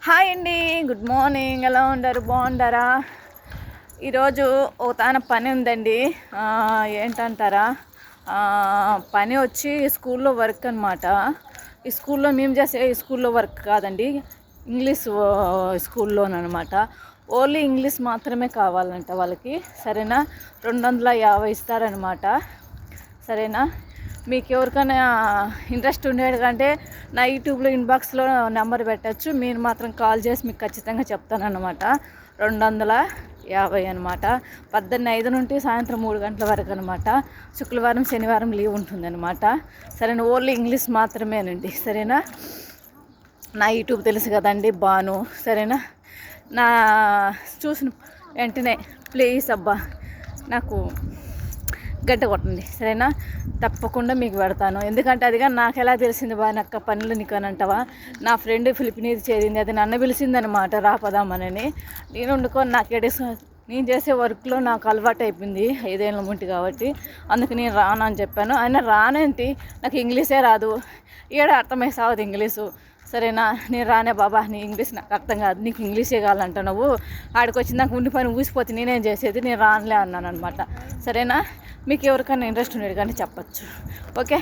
Hi అండి, good morning. ఎలా ఉండరు? బాగుంటారా? ఈరోజు ఒక తాన పని ఉందండి. ఏంటంటారా, పని వచ్చి స్కూల్లో వర్క్ అనమాట. ఈ స్కూల్లో మేము చేసే ఈ స్కూల్లో వర్క్ కాదండి, ఇంగ్లీష్ స్కూల్లోనమాట. ఓన్లీ ఇంగ్లీష్ మాత్రమే కావాలంట వాళ్ళకి. సరేనా? 250 ఇస్తారనమాట. సరేనా? మీకు ఎవరికైనా ఇంట్రెస్ట్ ఉండేది కంటే నా యూట్యూబ్లో ఇన్బాక్స్లో నెంబర్ పెట్టచ్చు. మీరు మాత్రం కాల్ చేసి మీకు ఖచ్చితంగా చెప్తానన్నమాట. 250 అనమాట. 5 నుండి సాయంత్రం 3 గంటల వరకు అనమాట. శుక్రవారం శనివారం లీవ్ ఉంటుందన్నమాట. సరేనా? ఓన్లీ ఇంగ్లీష్ మాత్రమేనండి. సరేనా? నా యూట్యూబ్ తెలుసు కదండి, బాను. సరేనా? నా చూసిన వెంటనే ప్లీజ్ అబ్బా నాకు గంట కొట్టండి. సరేనా? తప్పకుండా మీకు పెడతాను. ఎందుకంటే అదిగా నాకు ఎలా తెలిసింది బానక్క పనులు నీకు అని అంటావా? నా ఫ్రెండ్ ఫిలిపినీది చేరింది, అది నన్ను పిలిచిందనమాట రాపదామనని. నేను వండుకొని నేను చేసే వర్క్లో నాకు అలవాటు అయిపోయింది 5 ఏళ్ళ ముంటి కాబట్టి. అందుకు నేను రాను అని చెప్పాను. అయినా రానేంటి, నాకు ఇంగ్లీషే రాదు, అర్థమై సావదు ఇంగ్లీషు. సరేనా? నేను రానే బాబా, నీ ఇంగ్లీష్ నాకు అర్థం కాదు, నీకు ఇంగ్లీషే కావాలంట, నువ్వు ఆడికి వచ్చి నాకు ఉండి పని ఊసిపోతే నేనేం చేసేది, నేను రానులే అన్నాను అనమాట. సరేనా? మీకు ఎవరికైనా ఇంట్రెస్ట్ ఉండేది కానీ చెప్పచ్చు. ఓకే.